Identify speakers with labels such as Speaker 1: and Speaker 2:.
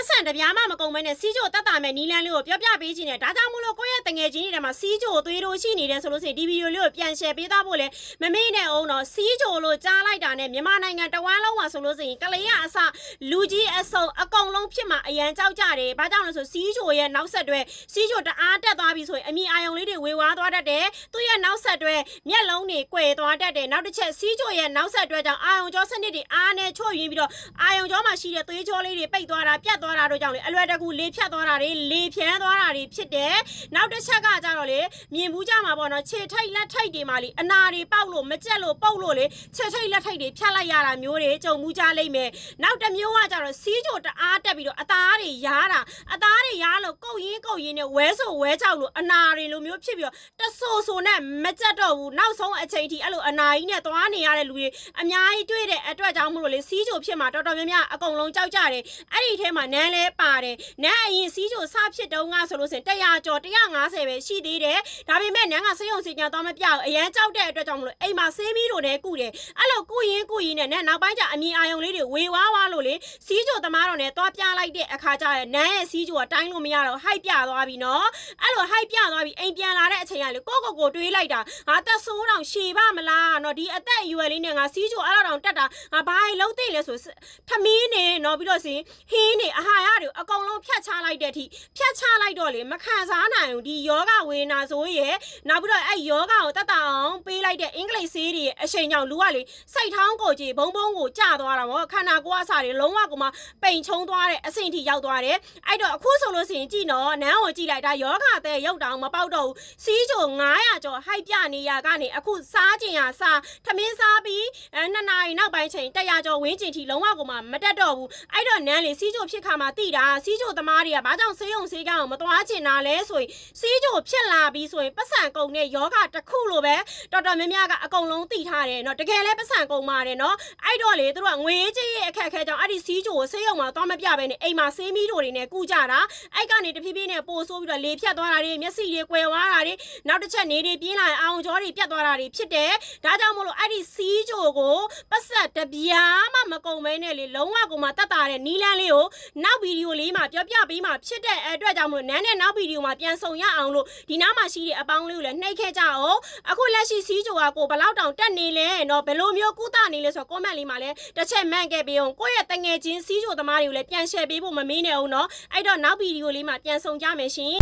Speaker 1: ပတ်စံတပြားမှမကုန်မဲနဲ့စီးချိုတက်တာမဲ့နီလန်းလေးကိုပြောပြပေးခြင်းနဲ့ဒါကြောင့်မို့လို့ကိုယ့်ရဲ့တငယ်ချင်းတွေထဲမှာစီးချိုသွေးတို့ရှိနေတယ်ဆိုလို့ဆိုရင်ဒီဗီဒီယိုလေးကိုပြန် share ပေးသားဖို့လဲမမေ့နဲ့အောင်တော့စီးချိုလို့ကြားလိုက်တာနဲ့မြန်မာနိုင်ငံတဝန်းလုံးမှာဆိုလို့ဆိုရင်ကလေးရအစလူကြီးအစုံအကုန်လုံးဖြစ်မှာအရန်ကြောက်ကြတယ်ဘာကြောင့်လဲဆိုစီးချိုရဲ့နောက်ဆက်တွဲစီးချိုတအားတက်သွားပြီဆိုရင်အမိအာယုံလေးတွေဝေဝါးသွားတတ်တယ်သူ့ရဲ့နောက်ဆက်တွဲမျက်လုံးတွေကွယ်သွားတတ်တယ်နောက်တစ်ချက်စီးချိုရဲ့နောက်ဆက်တွဲကြောင့်အာယုံကြောစနစ်တွေအားနဲ့ချွတ်ယွင်းပြီးတော့အာယုံကြောမှာရှိတဲ့သွေးကြောလေးတွေပိတ်သွားတာပြတ်သွားတာတို့ကြောင့်လေအလွယ်တကူလေဖြတ်သွားတာတွေလေဖြန်းသွားတာတွေဖြစ်တယ်နောက်တစ်ချက်ကကြတော့လေမြင်ဘူးကြမှာပေါ့နော်ခြေထိတ်လက်ထိတ်တွေမှာလေအနာတွေပေါက်လို့မကြက်လို့ပုတ်လို့လေခြေထိတ်လက်ထိတ်တွေဖြတ်လိုက်ရတာမျိုးတွေကြုံမှုကြလိမ့်မယ်နောက်တစ်မျိုးကကြတော့စီးချိုတအားတက်ပြီးတော့အသားတွေရားတာအသားတွေရားလို့ကုတ်ရင်းနဲ့ဝဲဆိုဝဲချောက်လို့အနာတွေလိုမျိုးဖြစ်ပြီးတော့တဆိုနဲ့မကြက်တော့ဘူးနောက်ဆုံးအချိန်ထိအဲ့လိုအနာကြီးနဲ့သွားနေရတဲ့လူတွေအများကြီးတွေ့တဲ့အတွက်ကြောင့်မို့လို့လေစီးချိုဖြစ်မှာတော်တော်များများအကုန်လုံးကြောက်ကြတယ်အဲ့ဒီထဲမှာနန်းလဲပါတယ်နန်းအရင်စီးချိုစဖြစ်တုန်းကဆိုလို့ဆိုရင်100ကျော်150ပဲရှိသေးတယ်ဒါပေမဲ့နန်းကစေယုံစီကံတော့မပြောက်အရန်ကြောက်တဲ့အတွက်ကြောင့်မို့လို့အိမ်မှာဆေးမီးတို့နဲ့ကုတယ်အဲ့လိုကုရင်းနဲ့နန်းနောက်ပိုင်းကျအမြင်အာယုံလေးတွေဝေဝါးလို့လေစီးချိုသမားတော်နဲ့သွားပြလိုက်တဲ့အခါကျရင်နန်းရဲ့စီးချိုကတိုင်းလို့မရတော့ဟိုက်ပြသွားပြီနော်အဲ့လိုဟိုက်ပြသွားပြီအိမ်ပြန်လာတဲ့အချိန်ကလေကိုတွေးလိုက်တာငါတက်ဆိုးတောင်ရှည်ပါမလားနော်ဒီအသက်အရွယ်လေးနဲ့ငါစီးချိုအဲ့တော့တောင်တက်တာငါဘာလုံးသိလဲဆိုထမီးနေနော်ပြီးတော့စီဟင်းနေအာဟာရတွေအကုန်လုံးဖြတ်ချလိုက်တဲ့အထိဖြတ်ချလိုက်တော့လေမခံစားနိုင်ဘူးဒီယောဂဝေနာဆိုရဲ့နောက်ပြီးတော့အဲ့ယောဂကိုတက်တာအောင်ပေးလိုက်တဲ့အင်္ဂလိပ်ဆေးတွေရဲ့အချိန်ကြောင့်လူကလေစိတ်ထောင်းကိုကြီးဘုံကိုကျသွားတာဗောခန္ဓာကိုယ်အစာတွေလုံးဝကိုမှပိန်ချုံသွားတဲ့အဆင့်ထိရောက်သွားတယ်အဲ့တော့အခုဆိုလို့ရှိရင်ကြည့်နော်နန်းကိုကြည့်လိုက်တာယောဂတဲ့ရုပ်တောင်မပေါက်တော့ဘူးစီးချို900ကျော်ဟိုက်ပြနေရကနေအခုစားကျင်ရစားထမင်းစားပြီး2နာရီနောက်ပိုင်းချိန်100ကျော်ဝင်းကျင်ထိလုံးဝကိုမှမတက်တော့ဘူးအဲ့တော့နန်းလေစီးချိုဖြစ်ခါမှာတိတာစီးချိုသမားတွေကဘာကြောင့်ဆေးရုံဆေးကန်းကိုမသွားချင်တာလဲဆိုရင်စီးချိုဖြစ်လာပြီးဆိုရင်ပတ်စံကုန်တဲ့ယောဂတစ်ခုလိုပဲတော်တော်များများကအကုန်လုံးသိထားတယ်နော်တကယ်လဲပတ်စံကုန်ပါတယ်နော်အဲ့တော့လေသူတို့ကငွေကြေးရဲ့အခက်အခဲကြောင့်အဲ့ဒီစီးချိုကိုဆေးရုံမှာသွားမပြဘဲနဲ့အိမ်မှာဆေးမီးတို့တွေနဲ့ကုကြတာအဲ့ကနေတဖြည်းဖြည်းနဲ့ပိုဆိုးပြီးတော့လေဖြတ်သွားတာတွေမျက်စိတွေကွယ်သွားတာတွေနောက်တစ်ချက်နေတွေပြင်းလာအောင်ကြောတွေပြတ်သွားတာတွေဖြစ်တယ်ဒါကြောင့်မို့လို့အဲ့ဒီစီးချိုကိုပတ်စံတပြားမှမကုန်မဲနဲ့လေလုံးဝကိုမှတတ်တာတဲ့နီလန်းလေးကိုနောက်ဗီဒီယိုလေးမှာပြောပြပေးမှာဖြစ်တဲ့အတွက်ကြောင့်မို့နန်းနဲ့နောက်ဗီဒီယိုမှာပြန်ဆောင်ရအောင်လို့ဒီနားမှာရှိတဲ့အပေါင်းလေးကိုလည်းနှိပ်ခဲ့ကြအောင်အခုလက်ရှိစီးချိုကကိုဘယ်လောက်တောင်တက်နေလဲနော်ဘယ်လိုမျိုးကုသနေလဲဆိုတော့ comment လေးမှာလည်းတစ်ချက်မှန်ခဲ့ပေးအောင်ကိုယ့်ရဲ့တငယ်ချင်းစီးချိုသမားတွေကိုလည်းပြန် share ပေးဖို့မမေ့နဲ့အောင်နော်အဲ့တော့နောက်ဗီဒီယိုလေးမှာပြန်ဆောင်ကြမယ်ရှင်